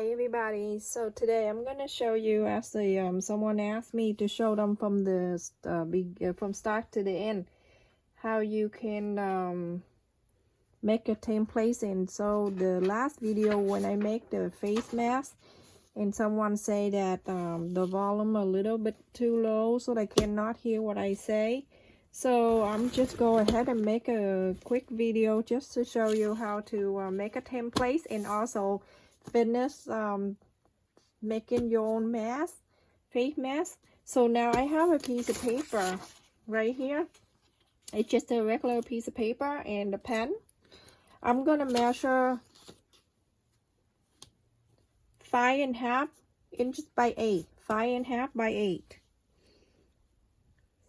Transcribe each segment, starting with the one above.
Hi everybody. So today I'm gonna show you, as someone asked me to show them from the from start to the end, how you can make a template. And so the last video when I make the face mask, and someone say that the volume a little bit too low, so they cannot hear what I say. So I'm just go ahead and make a quick video just to show you how to make a template, and also finish making your own mask, face mask. So now I have a piece of paper right here. It's just a regular piece of paper and a pen. I'm gonna measure 5.5 inches by 8, 5.5 by 8.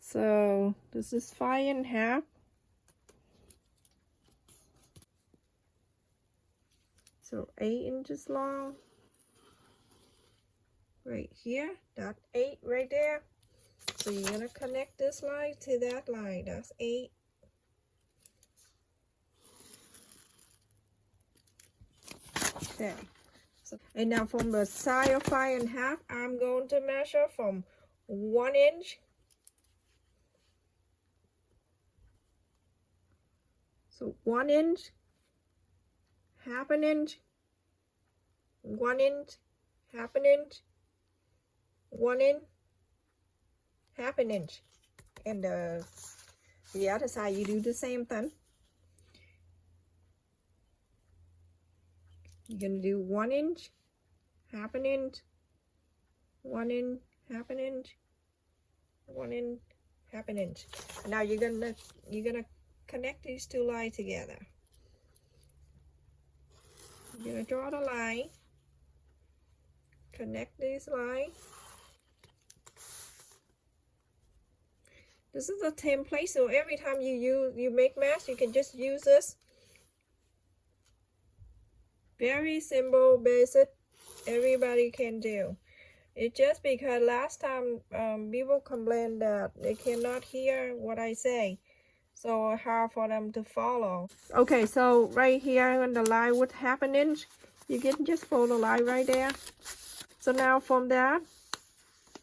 So this is 5.5. So 8 inches long. Right here, that's 8 right there. So you're gonna connect this line to that line. That's 8. There. So, and now from the side of 5.5, I'm going to measure from 1 inch. So 1 inch, half an inch, 1 inch, half an inch, 1 inch, half an inch. And the other side you do the same thing. You're gonna do 1 inch, half an inch, 1 inch, half an inch, 1 inch, half an inch. Now you're gonna connect these two lines together. You're gonna draw the line, connect these lines. This is a template, so every time you make mask, you can just use this. Very simple, basic, everybody can do. It's just because last time people complained that they cannot hear what I say, so hard for them to follow. Okay, so right here on the line with half an inch, you can just fold the line right there. So now from that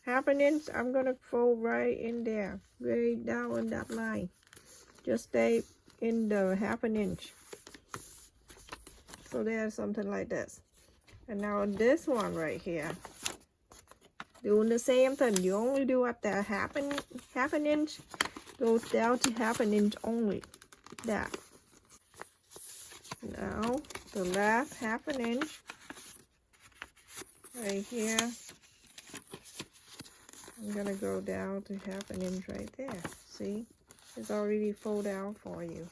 half an inch, I'm gonna fold right in there, right down on that line. Just stay in the half an inch. So there's something like this. And now this one right here, doing the same thing. You only do at the half an inch, goes down to half an inch only. That. Now the last half an inch right here, I'm gonna go down to half an inch right there. See, it's already folded out for you.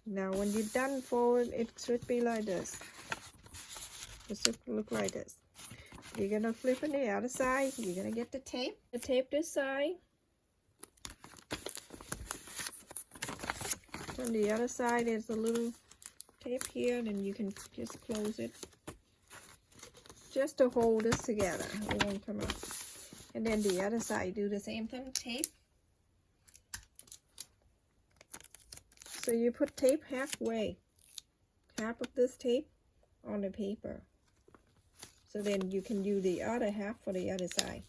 Now when you're done folding, it should be like this. It should look like this. You're gonna flip on the other side. You're gonna get the tape. The tape this side. On the other side, there's a little tape here, and you can just close it. Just to hold this together. It won't come out. And then the other side, do the same thing. Tape. So you put tape halfway. Half of this tape on the paper. So then you can do the other half for the other side.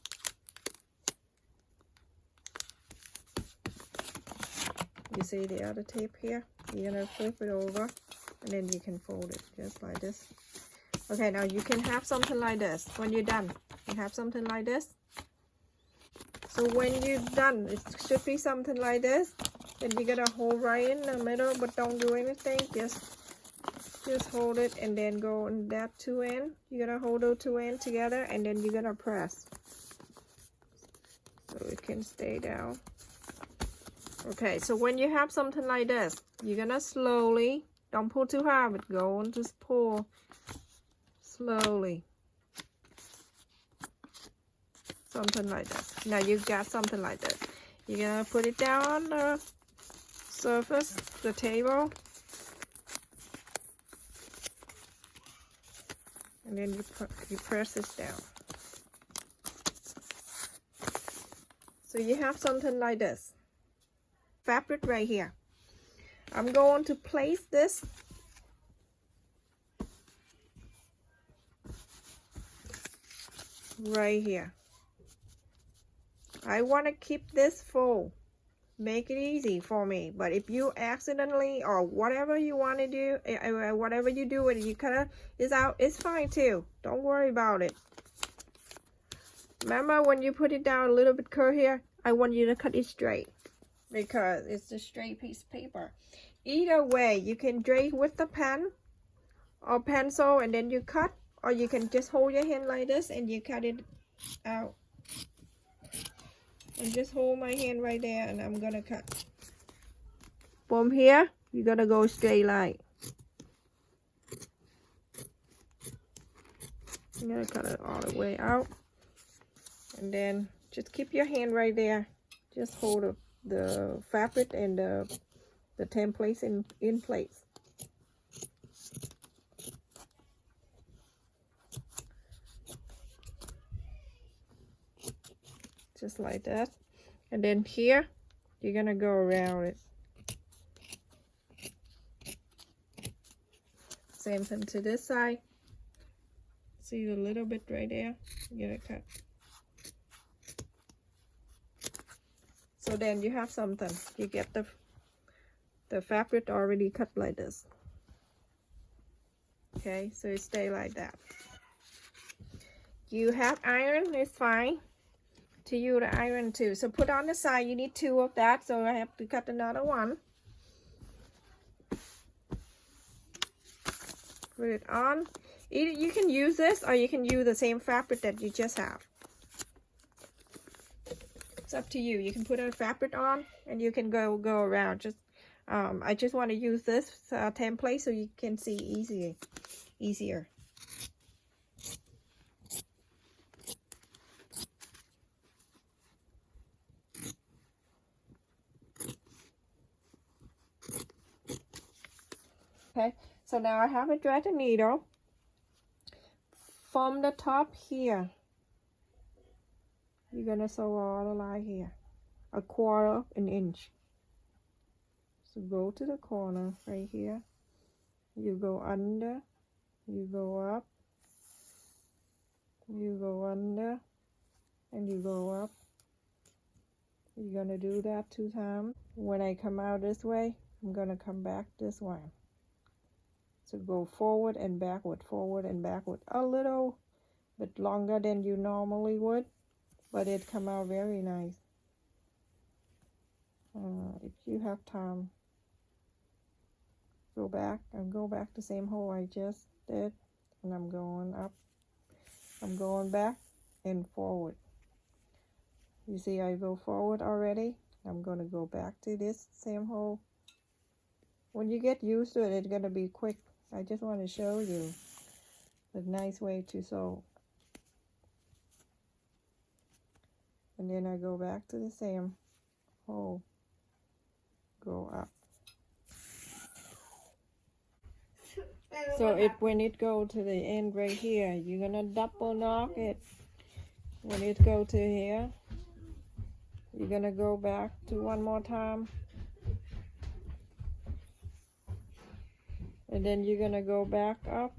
You see the other tape here? You're gonna flip it over, and then you can fold it just like this. Okay, now you can have something like this. When you're done, you have something like this. So when you're done, it should be something like this. Then you're gonna hold right in the middle, but don't do anything. Just hold it, and then go on that two end. You're gonna hold those two ends together, and then you're gonna press, so it can stay down. Okay, so when you have something like this, you're gonna slowly, don't pull too hard, but go and just pull slowly. Something like this. Now you've got something like this. You're gonna put it down on the surface, the table. And then you press this down. So you have something like this. Fabric right here. I'm going to place this right here. I want to keep this full. Make it easy for me. But if you accidentally or whatever you want to do, whatever you do with it, you cut it out, it's fine too. Don't worry about it. Remember when you put it down a little bit curved here, I want you to cut it straight because it's a straight piece of paper. Either way, you can drape with the pen or pencil and then you cut, or you can just hold your hand like this and you cut it out. And just hold my hand right there and I'm gonna cut. From here, you're gonna go straight line. I'm gonna cut it all the way out. And then just keep your hand right there. Just hold the fabric and the templates in place. Just like that. And then here, you're gonna go around it. Same thing to this side. See the little bit right there? You're gonna cut. So then you have something. You get the fabric already cut like this. Okay, so it stay like that. You have iron, it's fine. To use the iron too. So put on the side, you need 2 of that, so I have to cut another one. Put it on. Either you can use this or you can use the same fabric that you just have. It's up to you. You can put a fabric on and you can go around. Just I just want to use this template so you can see easier. Okay, so now I have a threaded needle. From the top here, you're gonna sew all the line here, 1/4 inch. So go to the corner right here. You go under, you go up, you go under, and you go up. You're gonna do that 2 times. When I come out this way, I'm gonna come back this way. So go forward and backward, a little bit longer than you normally would, but it come out very nice. If you have time, go back the same hole I just did, and I'm going up, I'm going back and forward. You see I go forward already. I'm going to go back to this same hole. When you get used to it, it's going to be quick. I just want to show you the nice way to sew. And then I go back to the same hole, go up. So when it go to the end right here, you're gonna double knock it. When it go to here, you're gonna go back to 1 more time. And then you're gonna go back up.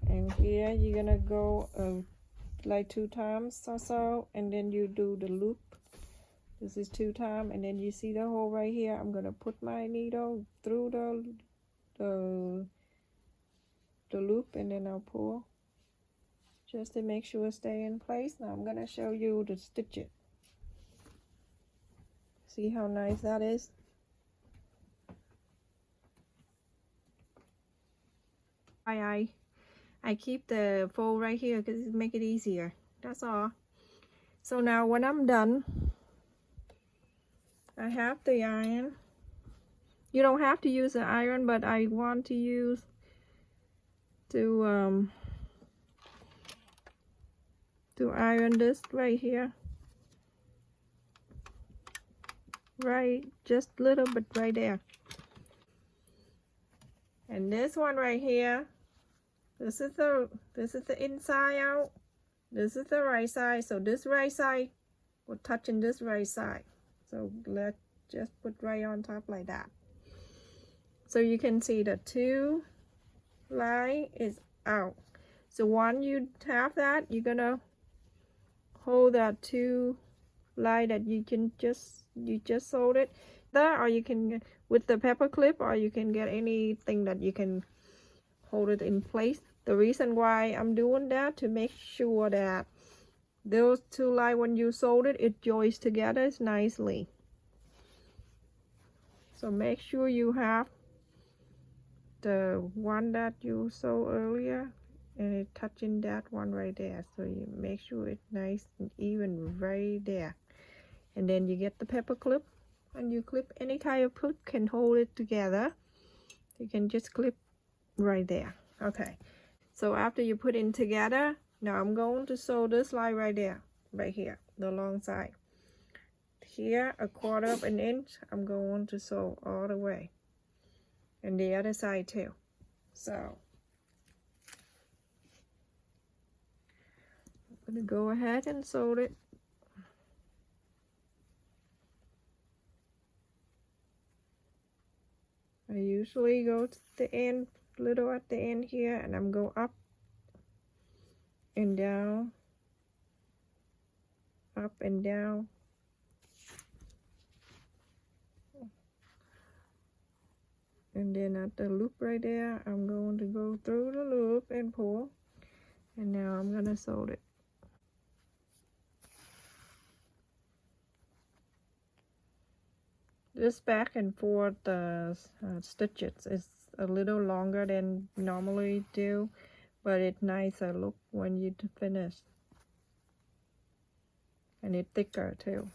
And here you're gonna go like 2 times or so, and then you do the loop. This is 2 times, and then you see the hole right here. I'm gonna put my needle through the loop, and then I'll pull just to make sure it stay in place. Now I'm gonna show you to stitch it. See how nice that is? I keep the fold right here because it make it easier. That's all. So now when I'm done, I have the iron. You don't have to use the iron, but I want to use to iron this right here. Right, just a little bit right there. And this one right here, this is the inside out. This is the right side. So this right side will touch in this right side. So let's just put right on top like that. So you can see the 2 line is out. So once you have that, you're gonna hold that two line that you just sewed it there, or you can with the pepper clip, or you can get anything that you can hold it in place. The reason why I'm doing that, to make sure that those two lines, when you sew it, it joins together nicely. So make sure you have the one that you sew earlier and it touching that one right there, so you make sure it's nice and even right there. And then you get the pepper clip and you clip any kind of clip can hold it together. You can just clip right there. Okay, so after you put it together, now I'm going to sew this line right there, right here, the long side. Here, 1/4 of an inch, I'm going to sew all the way, and the other side too. So I'm gonna go ahead and sew it. I usually go to the end, little at the end here, and I'm go up and down, up and down. And then at the loop right there, I'm going to go through the loop and pull. And now I'm gonna sew it. This back and forth stitches is a little longer than normally do, but it's nicer look when you finish. And it's thicker too.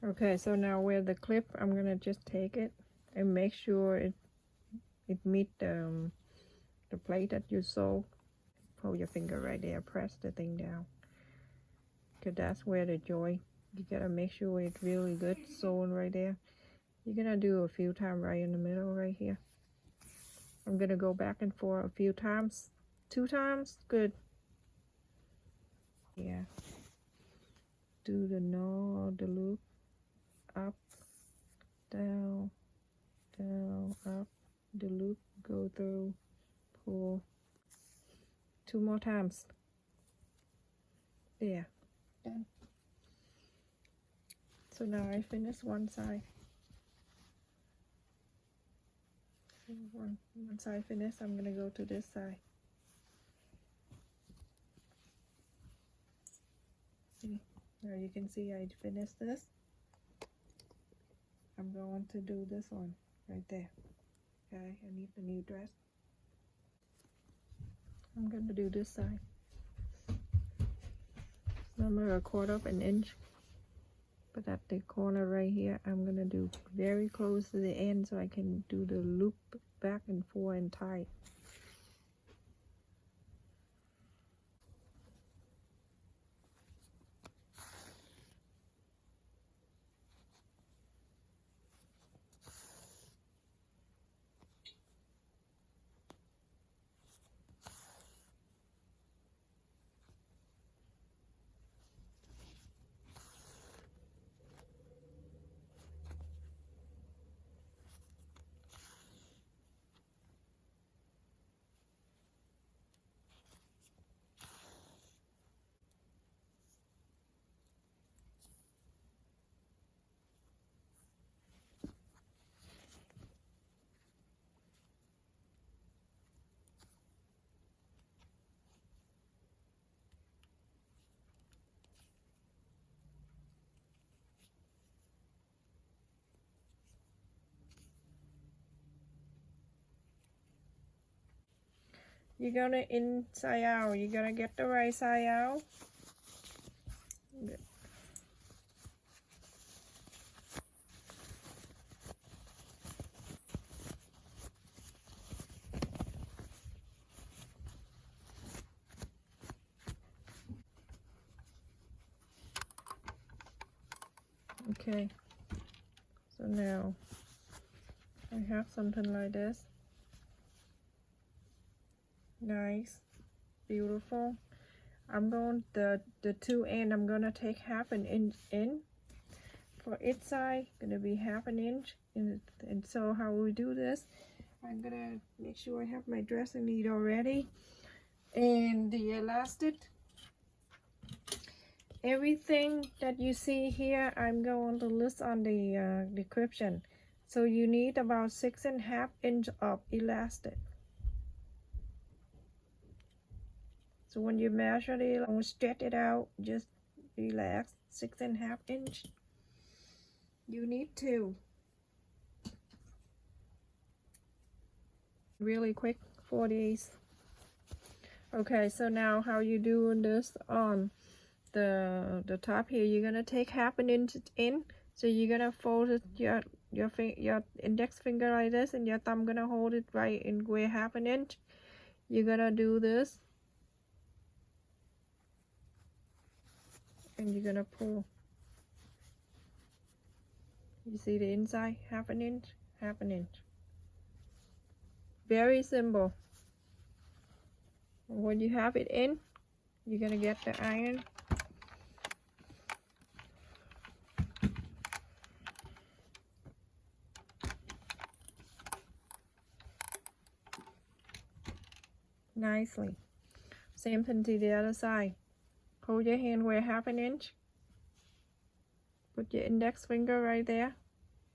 Okay, so now with the clip, I'm gonna just take it and make sure it meet the plate that you sew. Hold your finger right there, press the thing down, because that's where the joint, you gotta make sure it's really good sewn right there. You're gonna do a few times right in the middle right here. I'm gonna go back and forth a few times, 2 times, good. Yeah, do the knot, the loop, up, down, down, up, the loop, go through, pull. 2 more times. There, done. So now I finish one side. Once I finish, I'm gonna go to this side. See, now you can see I finished this. I'm going to do this one right there. Okay, I need the new dress. I'm gonna do this side. Remember, 1/4 of an inch, but at the corner right here, I'm gonna do very close to the end so I can do the loop back and forth and tie. You're gonna inside out. You're gonna get the right side out. Good. Okay, so now I have something like this. Nice, beautiful. I'm going the two end, I'm gonna take half an inch in for each side, gonna be half an inch. And so how we do this, I'm gonna make sure I have my dressing needle ready and the elastic. Everything that you see here, I'm going to list on the description. So you need about 6.5 inches of elastic. So when you measure it, don't stretch it out, just relax. 6.5 inch. You need to. Really quick, 40s. Okay, so now how you doing this on the top here? You're gonna take half an inch in. So you're gonna fold it, your index finger like this, and your thumb gonna hold it right in where half an inch. You're gonna do this, and you're gonna pull. You see the inside, half an inch, half an inch. Very simple. When you have it in, you're gonna get the iron. Nicely. Same thing to the other side. Hold your hand where half an inch. Put your index finger right there,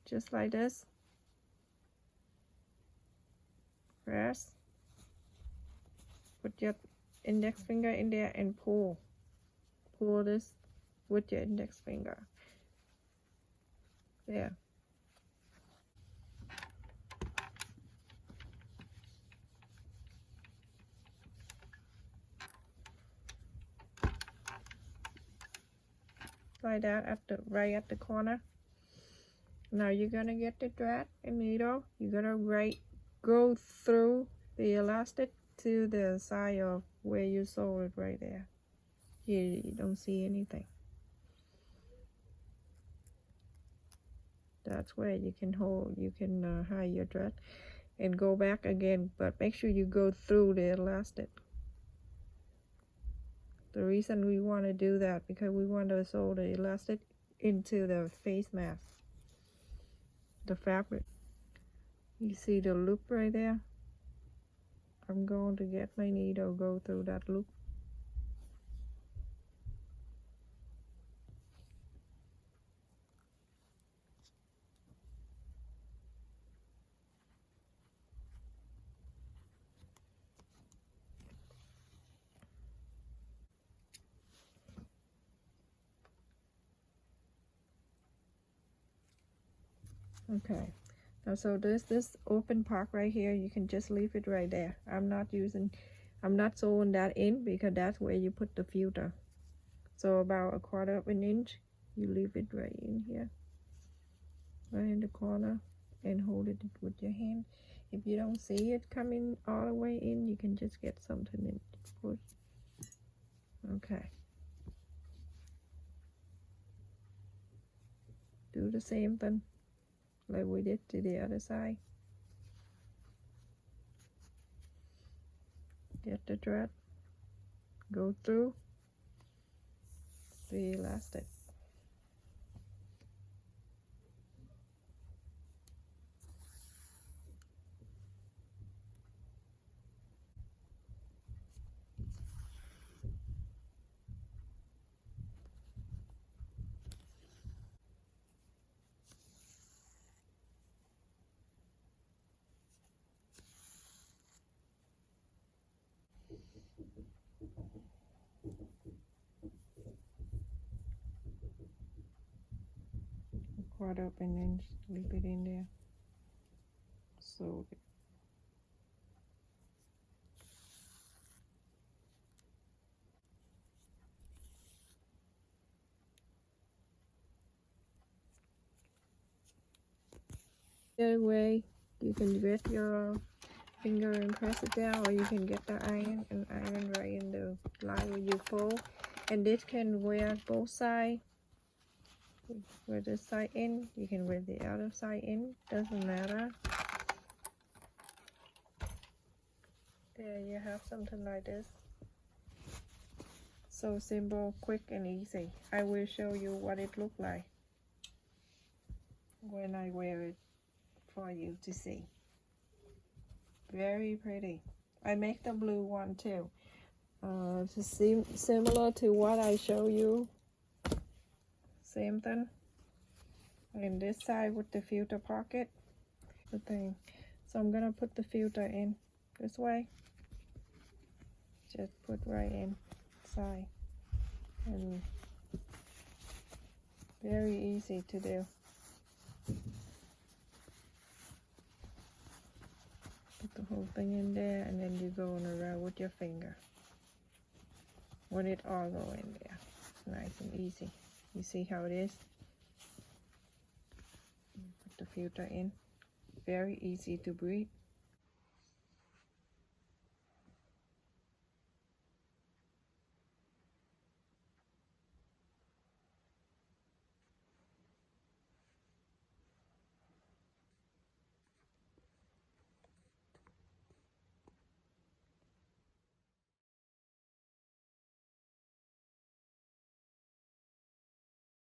just like this. Press. Put your index finger in there and pull. Pull this with your index finger. There. Like that at the right at the corner. Now you're gonna get the thread and needle. You're gonna go through the elastic to the side of where you sew it right there. Here you don't see anything. That's where you can hide your thread and go back again, but make sure you go through the elastic. The reason we want to do that because we want to sew the elastic into the face mask, the fabric. You see the loop right there? I'm going to get my needle, go through that loop. Okay, now so this open part right here, you can just leave it right there. I'm not sewing that in because that's where you put the filter. So about 1/4 of an inch, you leave it right in here, right in the corner, and hold it with your hand. If you don't see it coming all the way in, you can just get something and push. Okay. Do the same thing like we did to the other side. Get the thread, go through the elastic. Quad up and then leave it in there. So the way you can get your finger and press it down, or you can get the iron and iron right in the line where you fold. And this can wear both sides. with this side in, you can with the other side in, doesn't matter. There you have something like this. So simple, quick and easy. I will show you what it look like when I wear it for you to see. Very pretty. I make the blue one too. Similar to what I show you. Same thing. And this side with the filter pocket. The thing. So I'm gonna put the filter in this way. Just put right inside. And very easy to do. Put the whole thing in there, and then you go on around with your finger. When it all go in there. Nice and easy. You see how it is? Put the filter in. Very easy to breathe.